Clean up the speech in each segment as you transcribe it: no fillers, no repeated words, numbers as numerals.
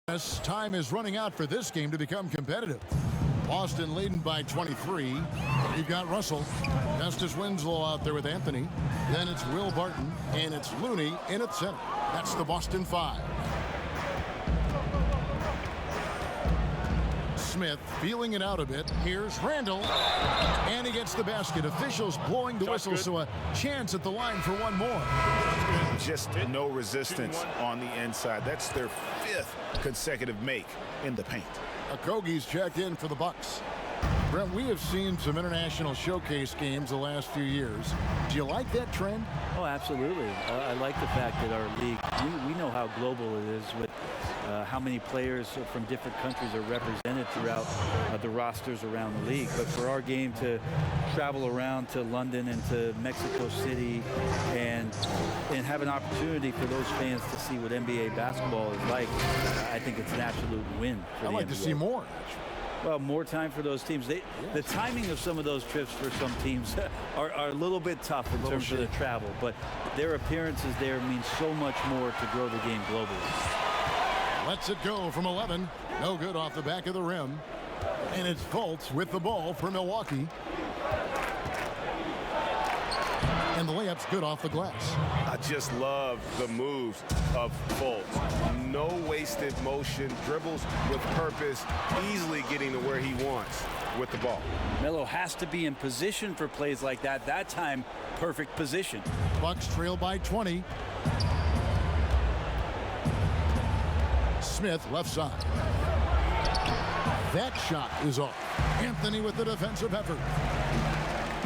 Yes, time is running out for this game to become competitive. Boston leading by 23. You've got Russell. Justice Winslow out there with Anthony. Then it's Will Barton, and it's Looney in at center. That's the Boston 5. Smith feeling it out a bit. Here's Randall, and he gets the basket. Officials blowing the whistle, so a chance at the line for one more. Just no resistance on the inside. That's their 5th consecutive make in the paint. Okogie's checked in for the Bucks. Brent, we have seen some international showcase games the last few years. Do you like that trend? Oh, absolutely. I like the fact that our league, we know how global it is with how many players from different countries are represented throughout the rosters around the league. But for our game to travel around to London and to Mexico City and have an opportunity for those fans to see what NBA basketball is like, I think it's an absolute win for the NBA. I'd like to see more. Well, more time for those teams. The timing of some of those trips for some teams are a little bit tough in terms of the travel, but their appearances there mean so much more to grow the game globally. Lets it go from 11. No good off the back of the rim. And it's Fultz with the ball for Milwaukee. And the layup's good off the glass. I just love the moves of Fultz. No wasted motion, dribbles with purpose, easily getting to where he wants with the ball. Melo has to be in position for plays like that. That time, perfect position. Bucks trail by 20. Smith left side. That shot is off. Anthony with the defensive effort.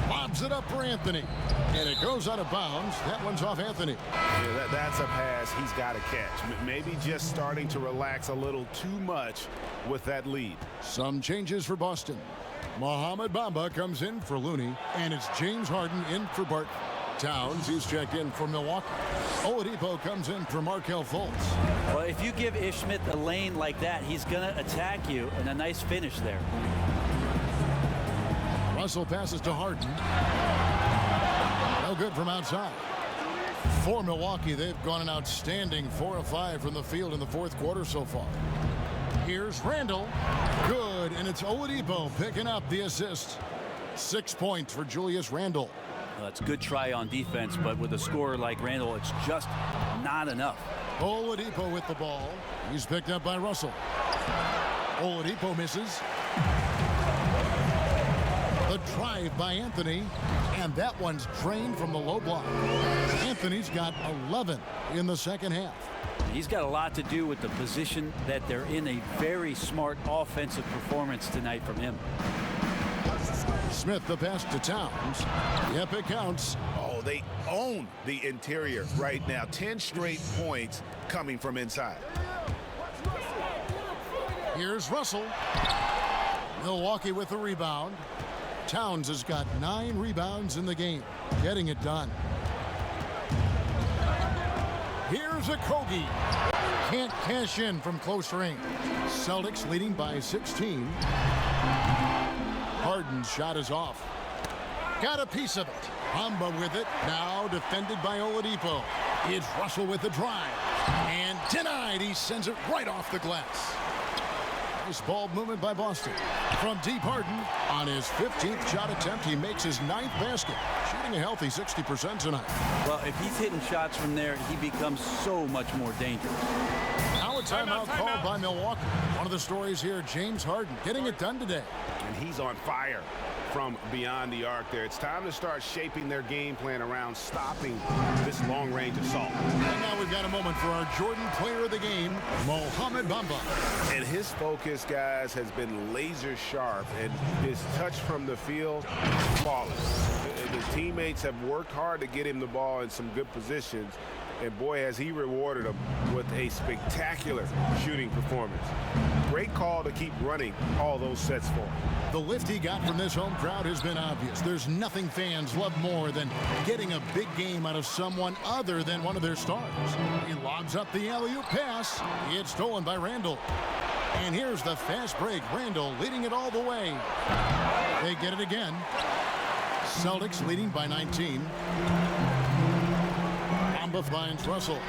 Lobs it up for Anthony. And it goes out of bounds. That one's off Anthony. Yeah, that's a pass he's got to catch. Maybe just starting to relax a little too much with that lead. Some changes for Boston. Mohamed Bamba comes in for Looney. And it's James Harden in for Barton. Towns, he's checked in for Milwaukee. Oladipo comes in for Markelle Fultz. Well, if you give Ish Smith a lane like that, he's going to attack you, and a nice finish there. Russell passes to Harden. No good from outside. For Milwaukee, they've gone an outstanding 4 of 5 from the field in the 4th quarter so far. Here's Randall. Good, and it's Oladipo picking up the assist. 6 points for Julius Randle. It's a good try on defense, but with a scorer like Randall, it's just not enough. Oladipo with the ball. He's picked up by Russell. Oladipo misses. The drive by Anthony, and that one's drained from the low block. Anthony's got 11 in the second half. He's got a lot to do with the position that they're in. A very smart offensive performance tonight from him. Smith the pass to Towns. Yep, it counts. Oh, they own the interior right now. 10 straight points coming from inside. Here's Russell. Milwaukee with the rebound. Towns has got 9 rebounds in the game. Getting it done. Here's Okogie. Can't cash in from close range. Celtics leading by 16. Harden's shot is off. Got a piece of it. Bamba with it. Now defended by Oladipo. It's Russell with the drive. And denied. He sends it right off the glass. Nice ball movement by Boston. From deep, Harden on his 15th shot attempt. He makes his 9th basket. Shooting a healthy 60% tonight. Well, if he's hitting shots from there, he becomes so much more dangerous. Now a timeout called by Milwaukee. One of the stories here, James Harden getting it done today. And he's on fire from beyond the arc there. It's time to start shaping their game plan around stopping this long-range assault. And now we've got a moment for our Jordan player of the game, Mohamed Bamba. And his focus, guys, has been laser sharp, and his touch from the field, flawless. His teammates have worked hard to get him the ball in some good positions. And boy, has he rewarded them with a spectacular shooting performance. Great call to keep running all those sets for him. The lift he got from this home crowd has been obvious. There's nothing fans love more than getting a big game out of someone other than one of their stars. He lobs up the alley-oop pass. It's stolen by Randall. And here's the fast break. Randall leading it all the way. They get it again. Celtics leading by 19. Bamba finds Russell.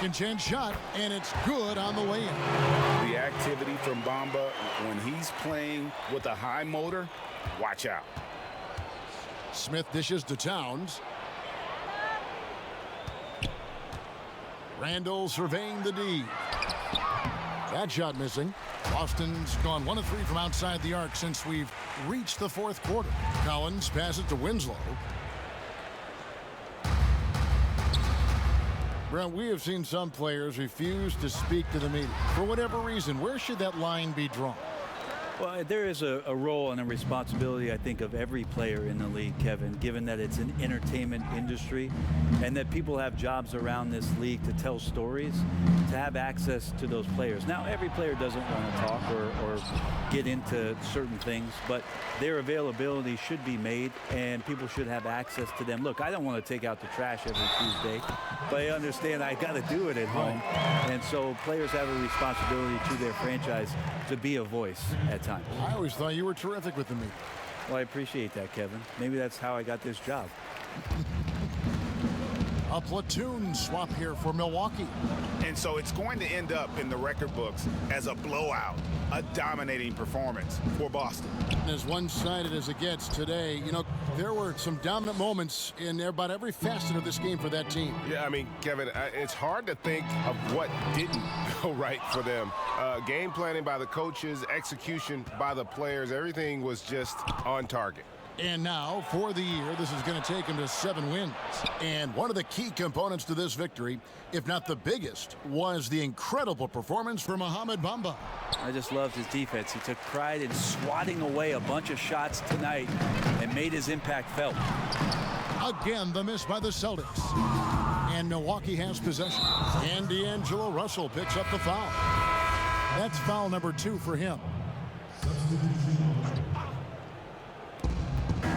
Second chance shot, and it's good on the way in. The activity from Bamba when he's playing with a high motor, watch out. Smith dishes to Towns. Randall surveying the D. That shot missing. Boston's gone 1 of 3 from outside the arc since we've reached the fourth quarter. Collins passes to Winslow. Brent, we have seen some players refuse to speak to the media. For whatever reason, where should that line be drawn? Well, there is a role and a responsibility, I think, of every player in the league, Kevin, given that it's an entertainment industry and that people have jobs around this league to tell stories, to have access to those players. Now, every player doesn't want to talk or get into certain things, but their availability should be made and people should have access to them. Look, I don't want to take out the trash every Tuesday, but I understand I got to do it at home. And so players have a responsibility to their franchise to be a voice at times. I always thought you were terrific with the media. Well, I appreciate that, Kevin. Maybe that's how I got this job. A platoon swap here for Milwaukee. And so it's going to end up in the record books as a blowout, a dominating performance for Boston. As one-sided as it gets today, you know, there were some dominant moments in about every facet of this game for that team. Yeah, I mean, Kevin, it's hard to think of what didn't go right for them. Game planning by the coaches, execution by the players, everything was just on target. And now, for the year, this is going to take him to 7 wins. And one of the key components to this victory, if not the biggest, was the incredible performance from Mohamed Bamba. I just loved his defense. He took pride in swatting away a bunch of shots tonight and made his impact felt. Again, the miss by the Celtics. And Milwaukee has possession. And D'Angelo Russell picks up the foul. That's foul number 2 for him.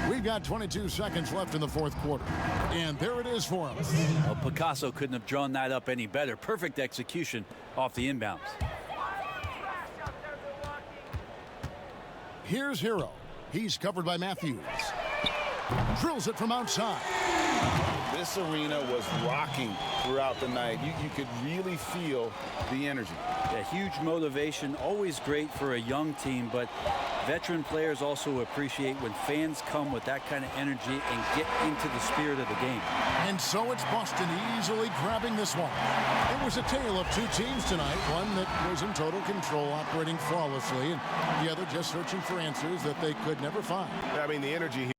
We've got 22 seconds left in the fourth quarter. And there it is for him. Well, Picasso couldn't have drawn that up any better. Perfect execution off the inbounds. Here's Hero. He's covered by Matthews. Drills it from outside. This arena was rocking throughout the night. You could really feel the energy. Yeah, huge motivation, always great for a young team, but veteran players also appreciate when fans come with that kind of energy and get into the spirit of the game. And so it's Boston easily grabbing this one. It was a tale of 2 teams tonight, one that was in total control, operating flawlessly, and the other just searching for answers that they could never find. I mean, the energy